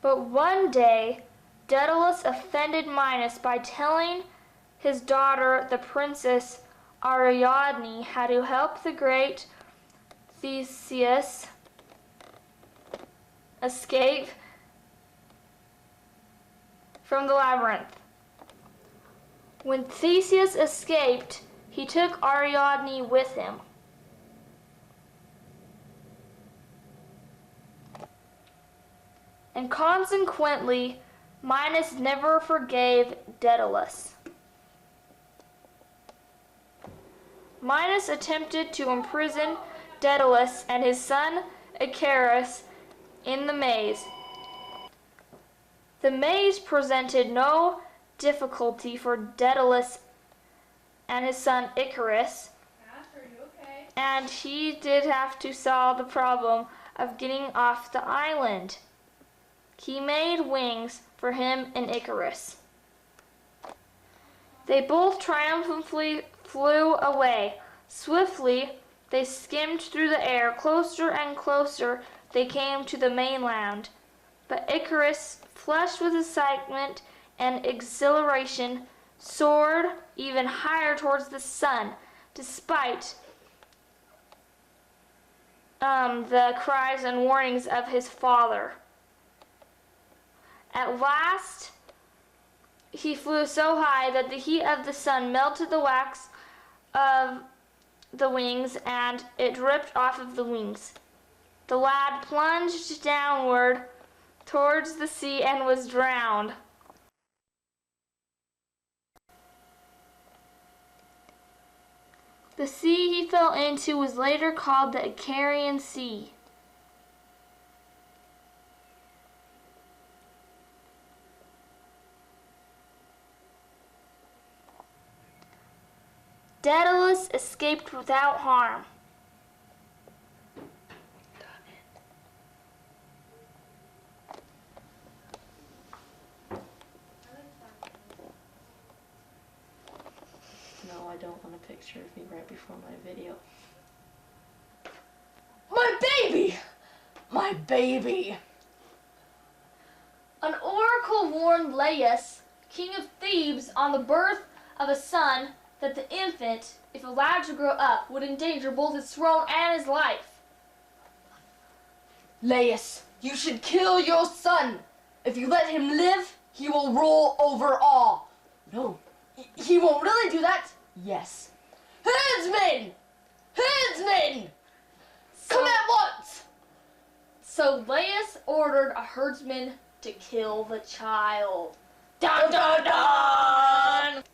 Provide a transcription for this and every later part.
But one day, Daedalus offended Minos by telling his daughter, the princess Ariadne, how to help the great Theseus escape from the labyrinth. When Theseus escaped, he took Ariadne with him. And consequently, Minos never forgave Daedalus. Minos attempted to imprison Daedalus and his son Icarus in the maze. The maze presented no difficulty for Daedalus and his son Icarus, and he did have to solve the problem of getting off the island. He made wings for him and Icarus. They both triumphantly flew away. Swiftly, they skimmed through the air. Closer and closer, they came to the mainland. But Icarus, flushed with excitement and exhilaration, soared even higher towards the sun, despite the cries and warnings of his father. At last, he flew so high that the heat of the sun melted the wax of the wings, and it dripped off of the wings. The lad plunged downward towards the sea and was drowned. The sea he fell into was later called the Icarian Sea. Daedalus escaped without harm. No, I don't want a picture of me right before my video. My baby! My baby! An oracle warned Laius, king of Thebes, on the birth of a son, that the infant, if allowed to grow up, would endanger both his throne and his life. Laius, you should kill your son. If you let him live, he will rule over all. No, he won't really do that. Yes. Herdsmen! Herdsmen! Come at once! So Laius ordered a herdsman to kill the child. Dun dun dun!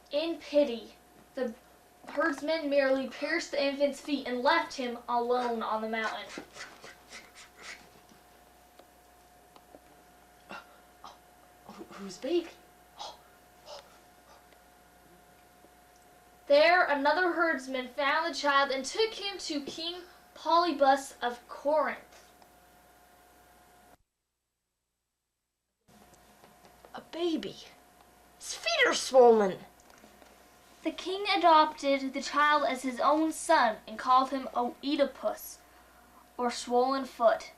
In pity, the herdsman merely pierced the infant's feet and left him alone on the mountain. Whose baby? There, another herdsman found the child and took him to King Polybus of Corinth. A baby. His feet are swollen. The king adopted the child as his own son and called him Oedipus, or swollen foot.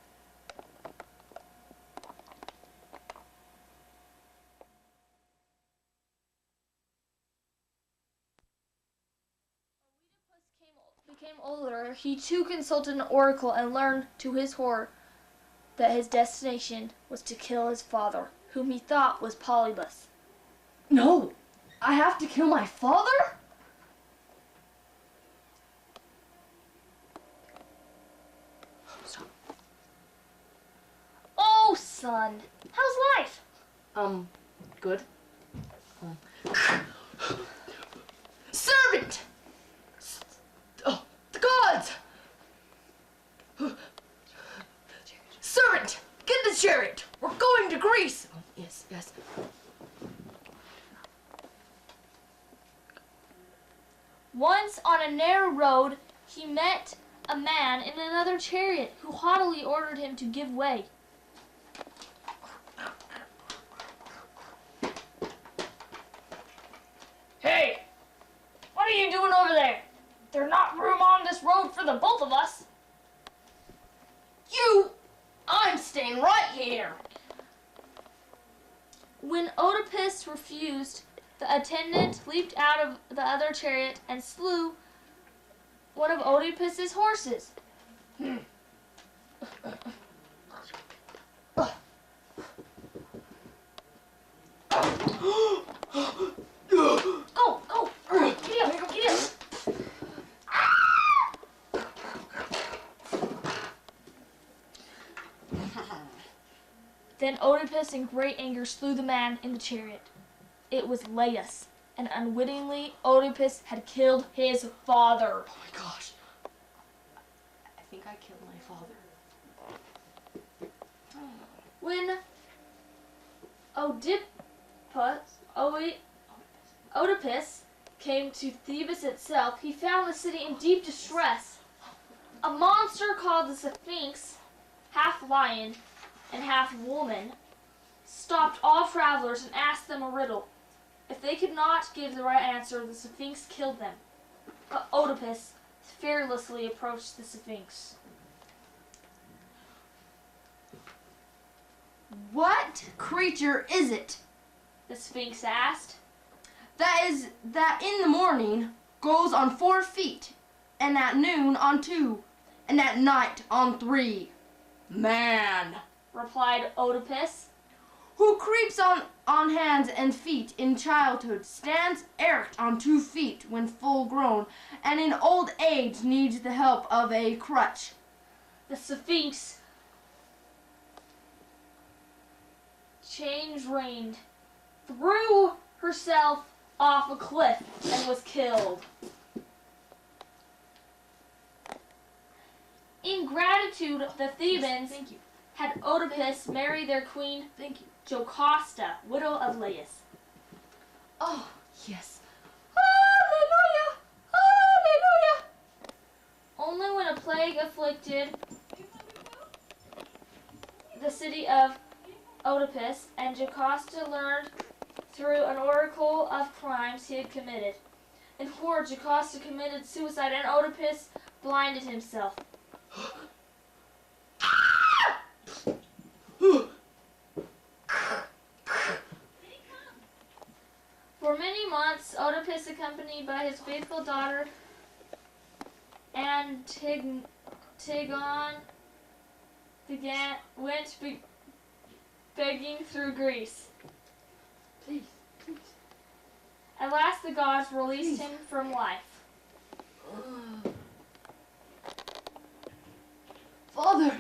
Became older, he too consulted an oracle and learned to his horror that his destination was to kill his father, whom he thought was Polybus. No, I have to kill my father? Stop. Oh, son, how's life? Good. Servant! Oh, the gods! Servant, get the chariot. We're going to Greece. Oh, yes, yes. Once on a narrow road, he met a man in another chariot who haughtily ordered him to give way. road for the both of us. I'm staying right here. When Oedipus refused, the attendant leaped out of the other chariot and slew one of Oedipus's horses. Go! Get up! Then Oedipus in great anger slew the man in the chariot. It was Laius, and unwittingly Oedipus had killed his father. Oh my gosh. I think I killed my father. When Oedipus came to Thebes itself, he found the city in deep distress. A monster called the Sphinx, half lion and half woman, stopped all travelers and asked them a riddle. If they could not give the right answer, the Sphinx killed them. But Oedipus fearlessly approached the Sphinx. What creature is it? The Sphinx asked. That in the morning goes on 4 feet, and at noon on 2, and at night on 3. Man. Replied Oedipus. Who creeps on hands and feet in childhood, stands erect on 2 feet when full grown, and in old age needs the help of a crutch. The Sphinx reigned, threw herself off a cliff, and was killed. In gratitude, the Thebans Thank you. had Oedipus marry their queen Jocasta, widow of Laius. Oh, yes. Hallelujah! Hallelujah! Only when a plague afflicted the city of Oedipus, and Jocasta learned through an oracle of crimes he had committed. In horror, Jocasta committed suicide, and Oedipus blinded himself. For many months, Oedipus, accompanied by his faithful daughter Antigone, went begging through Greece. Please. At last the gods released him from life. Father,